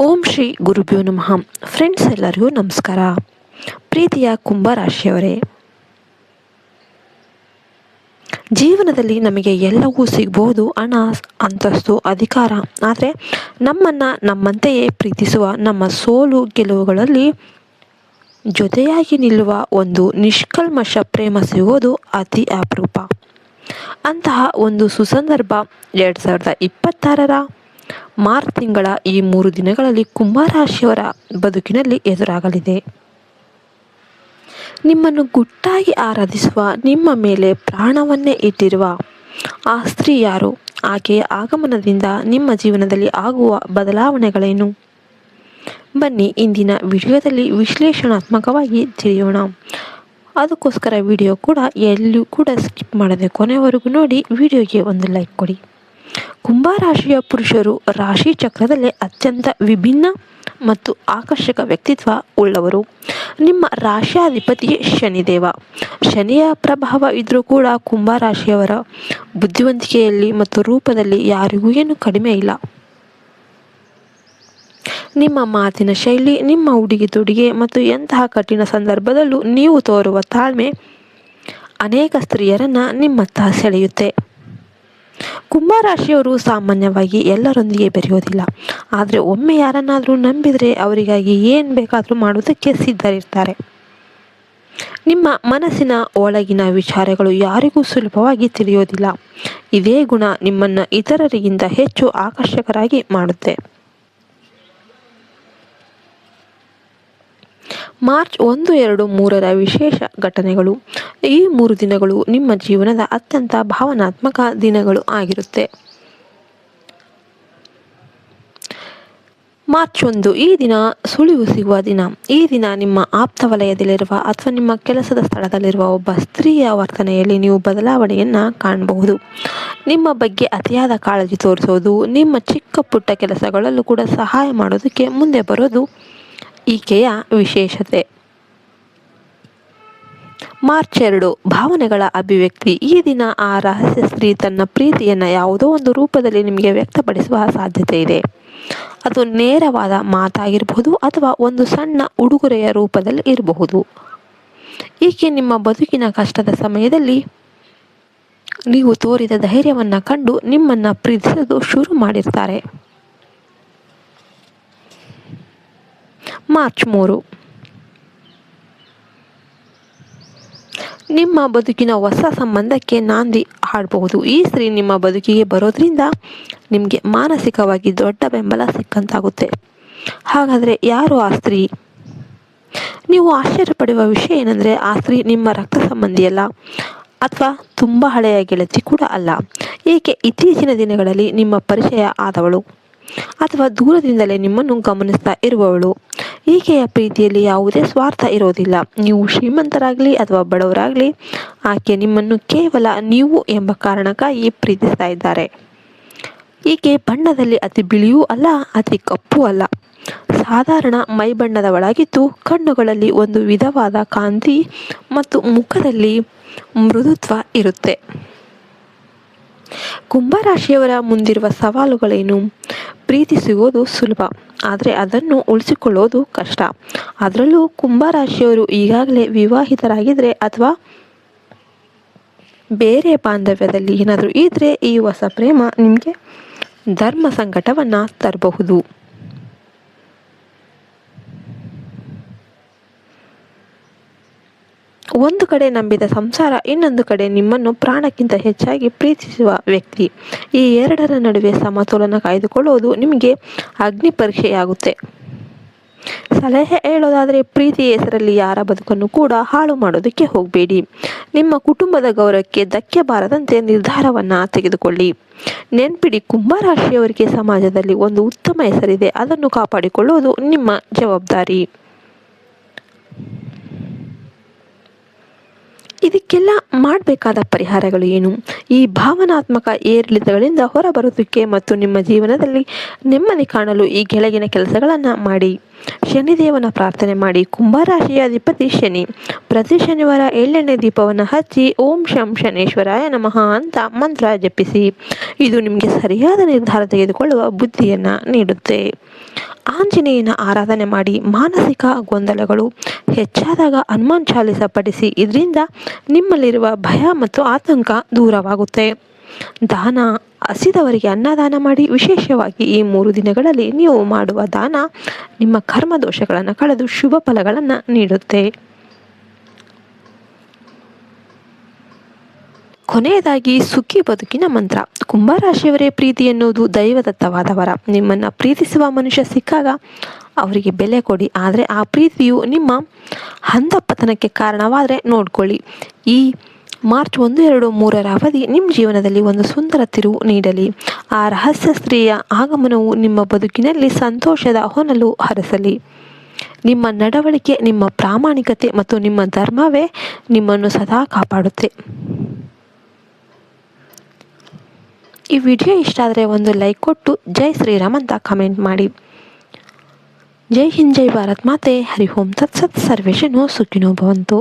ಓಂ ಶ್ರೀ ಗುರುಭ್ಯೋ ನಮಃ. ಫ್ರೆಂಡ್ಸ್ ಎಲ್ಲರಿಗೂ ನಮಸ್ಕಾರ. ಪ್ರೀತಿಯ ಕುಂಭರಾಶಿಯವರೇ, ಜೀವನದಲ್ಲಿ ನಮಗೆ ಎಲ್ಲವೂ ಸಿಗಬಹುದು, ಹಣ, ಅಂತಸ್ತು, ಅಧಿಕಾರ. ಆದರೆ ನಮ್ಮನ್ನು ನಮ್ಮಂತೆಯೇ ಪ್ರೀತಿಸುವ, ನಮ್ಮ ಸೋಲು ಗೆಲುವುಗಳಲ್ಲಿ ಜೊತೆಯಾಗಿ ನಿಲ್ಲುವ ಒಂದು ನಿಷ್ಕಲ್ಮಶ ಪ್ರೇಮ ಸಿಗೋದು ಅತಿ ಅಪರೂಪ. ಅಂತಹ ಒಂದು ಸುಸಂದರ್ಭ 2026ರ ಮಾರ್ಚ್ ತಿಂಗಳ ಈ 3 ದಿನಗಳಲ್ಲಿ ಕುಂಭರಾಶಿಯವರ ಬದುಕಿನಲ್ಲಿ ಎದುರಾಗಲಿದೆ. ನಿಮ್ಮನ್ನು ಗುಟ್ಟಾಗಿ ಆರಾಧಿಸುವ, ನಿಮ್ಮ ಮೇಲೆ ಪ್ರಾಣವನ್ನೇ ಇಟ್ಟಿರುವ ಆ ಸ್ತ್ರೀ ಯಾರು? ಆಕೆಯ ಆಗಮನದಿಂದ ನಿಮ್ಮ ಜೀವನದಲ್ಲಿ ಆಗುವ ಬದಲಾವಣೆಗಳೇನು? ಬನ್ನಿ ಇಂದಿನ ವಿಡಿಯೋದಲ್ಲಿ ವಿಶ್ಲೇಷಣಾತ್ಮಕವಾಗಿ ತಿಳಿಯೋಣ. ಅದಕ್ಕೋಸ್ಕರ ವಿಡಿಯೋ ಕೂಡ ಎಲ್ಲೂ ಕೂಡ ಸ್ಕಿಪ್ ಮಾಡದೆ ಕೊನೆವರೆಗೂ ನೋಡಿ. ವಿಡಿಯೋಗೆ ಒಂದು ಲೈಕ್ ಕೊಡಿ. ಕುಂಭರಾಶಿಯ ಪುರುಷರು ರಾಶಿ ಚಕ್ರದಲ್ಲೇ ಅತ್ಯಂತ ವಿಭಿನ್ನ ಮತ್ತು ಆಕರ್ಷಕ ವ್ಯಕ್ತಿತ್ವ ಉಳ್ಳವರು. ನಿಮ್ಮ ರಾಶಿಯಾಧಿಪತಿ ಶನಿದೇವ. ಶನಿಯ ಪ್ರಭಾವ ಇದ್ರೂ ಕೂಡ ಕುಂಭರಾಶಿಯವರ ಬುದ್ಧಿವಂತಿಕೆಯಲ್ಲಿ ಮತ್ತು ರೂಪದಲ್ಲಿ ಯಾರಿಗೂ ಏನು ಕಡಿಮೆ ಇಲ್ಲ. ನಿಮ್ಮ ಮಾತಿನ ಶೈಲಿ, ನಿಮ್ಮ ಉಡುಗೆ ತೊಡುಗೆ ಮತ್ತು ಎಂತಹ ಕಠಿಣ ಸಂದರ್ಭದಲ್ಲೂ ನೀವು ತೋರುವ ತಾಳ್ಮೆ ಅನೇಕ ಸ್ತ್ರೀಯರನ್ನು ನಿಮ್ಮತ್ತ ಸೆಳೆಯುತ್ತೆ. ಕುಂಭರಾಶಿಯವರು ಸಾಮಾನ್ಯವಾಗಿ ಎಲ್ಲರೊಂದಿಗೆ ಬೆರೆಯೋದಿಲ್ಲ. ಆದರೆ ಒಮ್ಮೆ ಯಾರನ್ನಾದರೂ ನಂಬಿದರೆ ಅವರಿಗಾಗಿ ಏನು ಬೇಕಾದರೂ ಮಾಡೋದಕ್ಕೆ ಸಿದ್ಧರಿರ್ತಾರೆ. ನಿಮ್ಮ ಮನಸ್ಸಿನ ಒಳಗಿನ ವಿಚಾರಗಳು ಯಾರಿಗೂ ಸುಲಭವಾಗಿ ತಿಳಿಯೋದಿಲ್ಲ. ಇದೇ ಗುಣ ನಿಮ್ಮನ್ನು ಇತರರಿಗಿಂತ ಹೆಚ್ಚು ಆಕರ್ಷಕರಾಗಿ ಮಾಡುತ್ತೆ. ಮಾರ್ಚ್ 1, 2, 3ರ ವಿಶೇಷ ಘಟನೆಗಳು. ಈ 3 ದಿನಗಳು ನಿಮ್ಮ ಜೀವನದ ಅತ್ಯಂತ ಭಾವನಾತ್ಮಕ ದಿನಗಳು ಆಗಿರುತ್ತೆ. ಮಾರ್ಚ್ 1 ಈ ದಿನ ಸುಳಿವು ಸಿಗುವ ದಿನ. ಈ ದಿನ ನಿಮ್ಮ ಆಪ್ತ ವಲಯದಲ್ಲಿರುವ ಅಥವಾ ನಿಮ್ಮ ಕೆಲಸದ ಸ್ಥಳದಲ್ಲಿರುವ ಒಬ್ಬ ಸ್ತ್ರೀಯ ವರ್ತನೆಯಲ್ಲಿ ನೀವು ಬದಲಾವಣೆಯನ್ನು ಕಾಣಬಹುದು. ನಿಮ್ಮ ಬಗ್ಗೆ ಅತಿಯಾದ ಕಾಳಜಿ ತೋರಿಸೋದು, ನಿಮ್ಮ ಚಿಕ್ಕ ಪುಟ್ಟ ಕೆಲಸಗಳಲ್ಲೂ ಕೂಡ ಸಹಾಯ ಮಾಡೋದಕ್ಕೆ ಮುಂದೆ ಬರೋದು ಈಕೆಯ ವಿಶೇಷತೆ. ಮಾರ್ಚ್ 2 ಭಾವನೆಗಳ ಅಭಿವ್ಯಕ್ತಿ. ಈ ದಿನ ಆ ರಹಸ್ಯ ಸ್ತ್ರೀ ತನ್ನ ಪ್ರೀತಿಯನ್ನು ಯಾವುದೋ ಒಂದು ರೂಪದಲ್ಲಿ ನಿಮಗೆ ವ್ಯಕ್ತಪಡಿಸುವ ಸಾಧ್ಯತೆ ಇದೆ. ಅದು ನೇರವಾದ ಮಾತಾಗಿರಬಹುದು ಅಥವಾ ಒಂದು ಸಣ್ಣ ಉಡುಗೊರೆಯ ರೂಪದಲ್ಲಿ ಇರಬಹುದು. ಈಕೆ ನಿಮ್ಮ ಬದುಕಿನ ಕಷ್ಟದ ಸಮಯದಲ್ಲಿ ನೀವು ತೋರಿದ ಧೈರ್ಯವನ್ನು ಕಂಡು ನಿಮ್ಮನ್ನು ಪ್ರೀತಿಸಲು ಶುರು ಮಾಡಿರ್ತಾರೆ. ಮಾರ್ಚ್ 3 ನಿಮ್ಮ ಬದುಕಿನ ಹೊಸ ಸಂಬಂಧಕ್ಕೆ ನಾಂದಿ ಹಾಡಬಹುದು. ಈ ಸ್ತ್ರೀ ನಿಮ್ಮ ಬದುಕಿಗೆ ಬರೋದ್ರಿಂದ ನಿಮಗೆ ಮಾನಸಿಕವಾಗಿ ದೊಡ್ಡ ಬೆಂಬಲ ಸಿಕ್ಕಂತಾಗುತ್ತೆ. ಹಾಗಾದರೆ ಯಾರು ಆ ಸ್ತ್ರೀ? ನೀವು ಆಶ್ಚರ್ಯಪಡುವ ವಿಷಯ ಏನಂದರೆ, ಆ ಸ್ತ್ರೀ ನಿಮ್ಮ ರಕ್ತ ಸಂಬಂಧಿಯಲ್ಲ ಅಥವಾ ತುಂಬ ಹಳೆಯ ಗೆಳತಿ ಕೂಡ ಅಲ್ಲ. ಈಕೆ ಇತ್ತೀಚಿನ ದಿನಗಳಲ್ಲಿ ನಿಮ್ಮ ಪರಿಚಯ ಆದವಳು ಅಥವಾ ದೂರದಿಂದಲೇ ನಿಮ್ಮನ್ನು ಗಮನಿಸ್ತಾ ಇರುವವಳು. ಈಕೆಯ ಪ್ರೀತಿಯಲ್ಲಿ ಯಾವುದೇ ಸ್ವಾರ್ಥ ಇರೋದಿಲ್ಲ. ನೀವು ಶ್ರೀಮಂತರಾಗಲಿ ಅಥವಾ ಬಡವರಾಗಲಿ, ಆಕೆ ನಿಮ್ಮನ್ನು ಕೇವಲ ನೀವು ಎಂಬ ಕಾರಣಕ್ಕಾಗಿ ಪ್ರೀತಿಸ್ತಾ ಇದ್ದಾರೆ. ಈಕೆ ಬಣ್ಣದಲ್ಲಿ ಅತಿ ಬಿಳಿಯೂ ಅಲ್ಲ, ಅತಿ ಕಪ್ಪು ಅಲ್ಲ, ಸಾಧಾರಣ ಮೈಬಣ್ಣದವಳಾಗಿದ್ದು ಕಣ್ಣುಗಳಲ್ಲಿ ಒಂದು ವಿಧವಾದ ಕಾಂತಿ ಮತ್ತು ಮುಖದಲ್ಲಿ ಮೃದುತ್ವ ಇರುತ್ತೆ. ಕುಂಭರಾಶಿಯವರ ಮುಂದಿರುವ ಸವಾಲುಗಳೇನು? ಪ್ರೀತಿ ಸಿಗೋದು ಸುಲಭ, ಆದರೆ ಅದನ್ನು ಉಳಿಸಿಕೊಳ್ಳೋದು ಕಷ್ಟ. ಅದರಲ್ಲೂ ಕುಂಭರಾಶಿಯವರು ಈಗಾಗಲೇ ವಿವಾಹಿತರಾಗಿದ್ದರೆ ಅಥವಾ ಬೇರೆ ಬಾಂಧವ್ಯದಲ್ಲಿ ಏನಾದರೂ ಇದ್ದರೆ ಈ ಹೊಸ ಪ್ರೇಮ ನಿಮಗೆ ಧರ್ಮ ಸಂಕಟವನ್ನು ತರಬಹುದು. ಒಂದು ಕಡೆ ನಂಬಿದ ಸಂಸಾರ, ಇನ್ನೊಂದು ಕಡೆ ನಿಮ್ಮನ್ನು ಪ್ರಾಣಕ್ಕಿಂತ ಹೆಚ್ಚಾಗಿ ಪ್ರೀತಿಸುವ ವ್ಯಕ್ತಿ. ಈ ಎರಡರ ನಡುವೆ ಸಮತೋಲನ ಕಾಯ್ದುಕೊಳ್ಳುವುದು ನಿಮಗೆ ಅಗ್ನಿ ಪರೀಕ್ಷೆಯಾಗುತ್ತೆ. ಸಲಹೆ ಹೇಳೋದಾದರೆ, ಪ್ರೀತಿಯ ಹೆಸರಲ್ಲಿ ಯಾರ ಬದುಕನ್ನು ಕೂಡ ಹಾಳು ಮಾಡೋದಕ್ಕೆ ಹೋಗಬೇಡಿ. ನಿಮ್ಮ ಕುಟುಂಬದ ಗೌರವಕ್ಕೆ ಧಕ್ಕೆ ಬಾರದಂತೆ ನಿರ್ಧಾರವನ್ನು ತೆಗೆದುಕೊಳ್ಳಿ. ನೆನ್ಪಿಡಿ, ಕುಂಭರಾಶಿಯವರಿಗೆ ಸಮಾಜದಲ್ಲಿ ಒಂದು ಉತ್ತಮ ಹೆಸರಿದೆ. ಅದನ್ನು ಕಾಪಾಡಿಕೊಳ್ಳುವುದು ನಿಮ್ಮ ಜವಾಬ್ದಾರಿ. ಇದಕ್ಕೆಲ್ಲ ಮಾಡಬೇಕಾದ ಪರಿಹಾರಗಳು ಏನು? ಈ ಭಾವನಾತ್ಮಕ ಏರಿಳಿತಗಳಿಂದ ಹೊರಬರೋದಕ್ಕೆ ಮತ್ತು ನಿಮ್ಮ ಜೀವನದಲ್ಲಿ ನೆಮ್ಮದಿ ಕಾಣಲು ಈ ಕೆಳಗಿನ ಕೆಲಸಗಳನ್ನು ಮಾಡಿ. ಶನಿದೇವನ ಪ್ರಾರ್ಥನೆ ಮಾಡಿ. ಕುಂಭರಾಶಿಯ ಅಧಿಪತಿ ಶನಿ. ಪ್ರತಿ ಶನಿವಾರ ಎಳ್ಳೆಣ್ಣೆ ದೀಪವನ್ನು ಹಚ್ಚಿ ಓಂ ಶಂ ಶನೇಶ್ವರಾಯ ನಮಃ ಅಂತ ಮಂತ್ರ ಜಪಿಸಿ. ಇದು ನಿಮಗೆ ಸರಿಯಾದ ನಿರ್ಧಾರ ತೆಗೆದುಕೊಳ್ಳುವ ಬುದ್ಧಿಯನ್ನು ನೀಡುತ್ತೆ. ಆಂಜನೇಯನ ಆರಾಧನೆ ಮಾಡಿ. ಮಾನಸಿಕ ಗೊಂದಲಗಳು ಹೆಚ್ಚಾದಾಗ ಹನುಮಾನ್ ಚಾಲಿಸ ಪಠಿಸಿ. ಇದರಿಂದ ನಿಮ್ಮಲ್ಲಿರುವ ಭಯ ಮತ್ತು ಆತಂಕ ದೂರವಾಗುತ್ತೆ. ದಾನ: ಹಸಿದವರಿಗೆ ಅನ್ನದಾನ ಮಾಡಿ. ವಿಶೇಷವಾಗಿ ಈ 3 ದಿನಗಳಲ್ಲಿ ನೀವು ಮಾಡುವ ದಾನ ನಿಮ್ಮ ಕರ್ಮ ದೋಷಗಳನ್ನು ಕಳೆದು ಶುಭ ಫಲಗಳನ್ನು ನೀಡುತ್ತೆ. ಕೊನೆಯದಾಗಿ ಸುಖಿ ಬದುಕಿನ ಮಂತ್ರ. ಕುಂಭರಾಶಿಯವರೇ, ಪ್ರೀತಿ ಎನ್ನುವುದು ದೈವದತ್ತವಾದ ವರ. ನಿಮ್ಮನ್ನು ಪ್ರೀತಿಸುವ ಮನುಷ್ಯ ಸಿಕ್ಕಾಗ ಅವರಿಗೆ ಬೆಲೆ ಕೊಡಿ. ಆದರೆ ಆ ಪ್ರೀತಿಯು ನಿಮ್ಮ ಹಂದಪತನಕ್ಕೆ ಕಾರಣವಾದರೆ ನೋಡ್ಕೊಳ್ಳಿ. ಈ ಮಾರ್ಚ್ 1, 2, 3ರ ಅವಧಿ ನಿಮ್ಮ ಜೀವನದಲ್ಲಿ ಒಂದು ಸುಂದರ ತಿರುವು ನೀಡಲಿ. ಆ ರಹಸ್ಯ ಸ್ತ್ರೀಯ ಆಗಮನವು ನಿಮ್ಮ ಬದುಕಿನಲ್ಲಿ ಸಂತೋಷದ ಹೊನಲು ಹರಸಲಿ. ನಿಮ್ಮ ನಡವಳಿಕೆ, ನಿಮ್ಮ ಪ್ರಾಮಾಣಿಕತೆ ಮತ್ತು ನಿಮ್ಮ ಧರ್ಮವೇ ನಿಮ್ಮನ್ನು ಸದಾ ಕಾಪಾಡುತ್ತೆ. ಈ ವಿಡಿಯೋ ಇಷ್ಟ ಆದರೆ ಒಂದು ಲೈಕ್ ಕೊಟ್ಟು ಜೈ ಶ್ರೀರಾಮ್ ಅಂತ ಕಮೆಂಟ್ ಮಾಡಿ. ಜೈ ಹಿಂದ್, ಜೈ ಭಾರತ್ ಮಾತೆ. ಹರಿ ಓಂ ತತ್ಸತ್. ಸರ್ವೇಶನೋ ಸುಖಿನೋ ಭವಂತು.